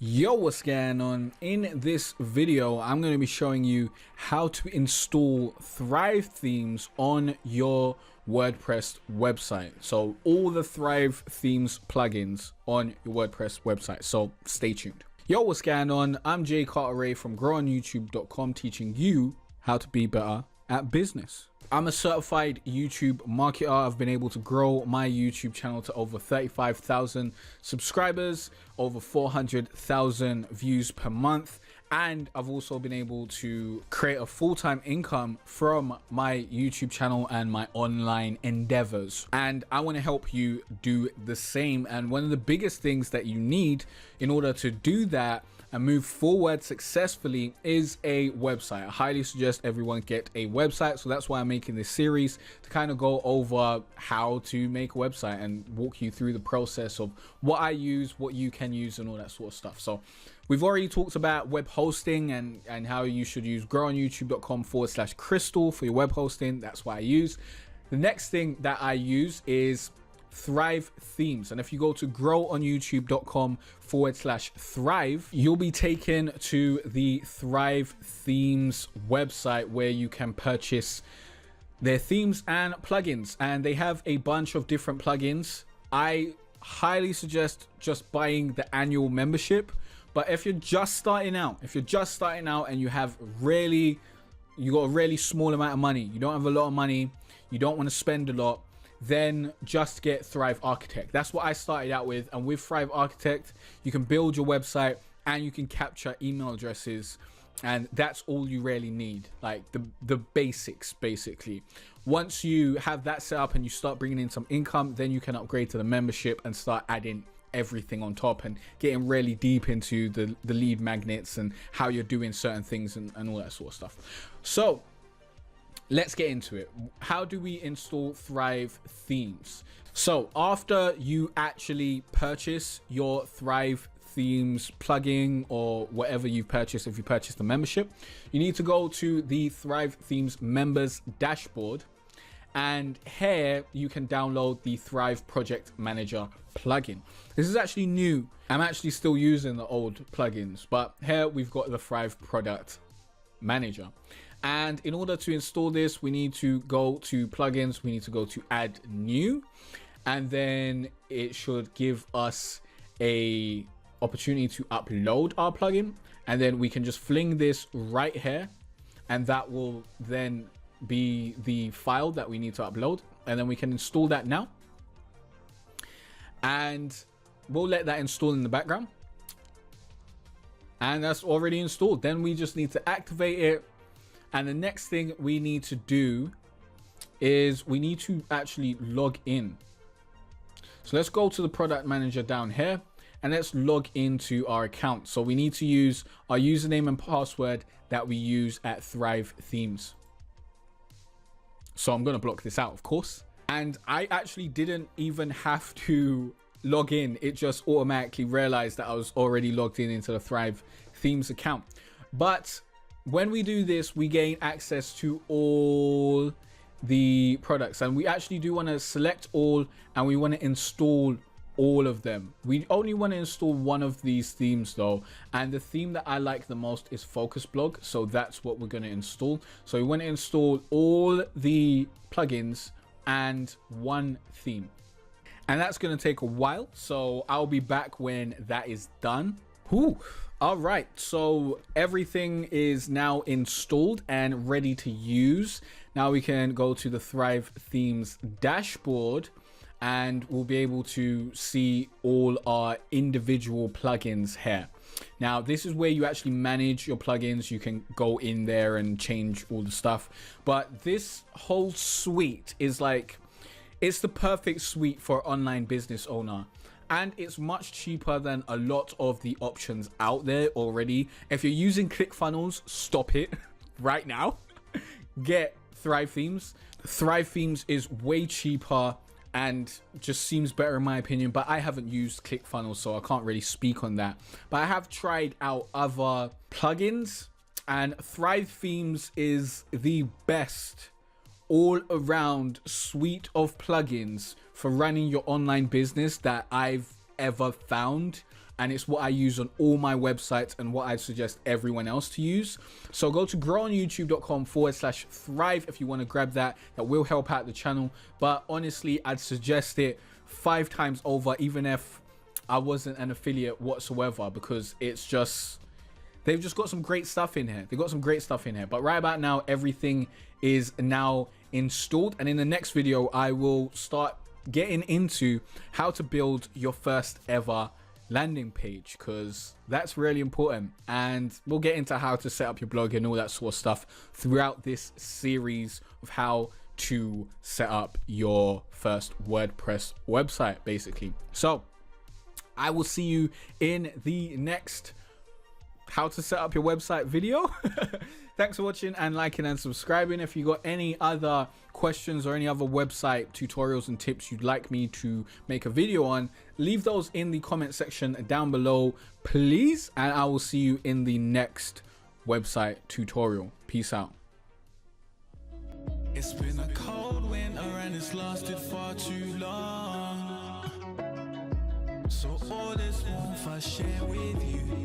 Yo, what's going on? In this video, I'm going to be showing you how to install Thrive themes on your WordPress website. So all the Thrive themes plugins on your WordPress website. So stay tuned. Yo, what's going on? I'm Jay Carteret from growonyoutube.com, teaching you how to be better at business. I'm a certified YouTube marketer. I've been able to grow my YouTube channel to over 35,000 subscribers, over 400,000 views per month. And I've also been able to create a full-time income from my YouTube channel and my online endeavors. And I want to help you do the same. And one of the biggest things that you need in order to do that and move forward successfully is a website. I highly suggest everyone get a website. So that's why I'm making this series, to kind of go over how to make a website and walk you through the process of what I use, what you can use, and all that sort of stuff. So we've already talked about web hosting and how you should use growonyoutube.com/crystal for your web hosting. That's what I use. The next thing that I use is Thrive themes. And if you go to growonyoutube.com/thrive, you'll be taken to the Thrive themes website where you can purchase their themes and plugins. And they have a bunch of different plugins. I highly suggest just buying the annual membership. But if you're just starting out, and you got a really small amount of money, you don't have a lot of money, you don't want to spend a lot, then just get Thrive Architect. That's what I started out with. And with Thrive Architect, you can build your website and you can capture email addresses. And that's all you really need, like the basics, basically. Once you have that set up and you start bringing in some income, then you can upgrade to the membership and start adding everything on top and getting really deep into the lead magnets and how you're doing certain things and all that sort of stuff. So let's get into it. How do we install Thrive themes? So after you actually purchase your Thrive themes plugin or whatever you've purchased, if you purchase the membership, you need to go to the Thrive themes members dashboard. And here you can download the Thrive Project Manager plugin. This is actually new. I'm actually still using the old plugins, but here we've got the Thrive Product Manager. And in order to install this, we need to go to plugins. We need to go to add new, and then it should give us a opportunity to upload our plugin. And then we can just fling this right here, and that will then be the file that we need to upload. And then we can install that now. And we'll let that install in the background. And that's already installed. Then we just need to activate it. And the next thing we need to do is we need to actually log in. So let's go to the product manager down here and let's log into our account. So we need to use our username and password that we use at Thrive Themes. So I'm going to block this out, of course. And I actually didn't even have to log in. It just automatically realized that I was already logged in into the Thrive Themes account. But when we do this, we gain access to all the products, and we actually do want to select all, and we want to install all of them. We only want to install one of these themes though, and the theme that I like the most is Focus Blog, so that's what we're going to install. So we want to install all the plugins and one theme, and that's going to take a while, so I'll be back when that is done. Whew. All right, so everything is now installed and ready to use. Now we can go to the Thrive Themes dashboard and we'll be able to see all our individual plugins here. Now, this is where you actually manage your plugins. You can go in there and change all the stuff. But this whole suite is like, it's the perfect suite for an online business owner. And it's much cheaper than a lot of the options out there already. If you're using ClickFunnels, stop it right now. Get Thrive Themes. Thrive Themes is way cheaper and just seems better in my opinion, but I haven't used ClickFunnels, so I can't really speak on that. But I have tried out other plugins, and Thrive Themes is the best all-around suite of plugins for running your online business that I've ever found. and it's what I use on all my websites and what I suggest everyone else to use. So go to growonyoutube.com/thrive if you want to grab that. That will help out the channel. But honestly, I'd suggest it 5 times over, even if I wasn't an affiliate whatsoever, because it's just, they've just got some great stuff in here. They've got some great stuff in here. But right about now, everything is now installed. And in the next video, I will start getting into how to build your first ever landing page, because that's really important. And we'll get into how to set up your blog and all that sort of stuff throughout this series of how to set up your first WordPress website, basically. So I will see you in the next how to set up your website video. Thanks for watching and liking and subscribing. If you got any other questions or any other website tutorials and tips you'd like me to make a video on, leave those in the comment section down below, please. And I will see you in the next website tutorial. Peace out. It's been a cold winter and it's lasted far too long. So all this warmth I share with you.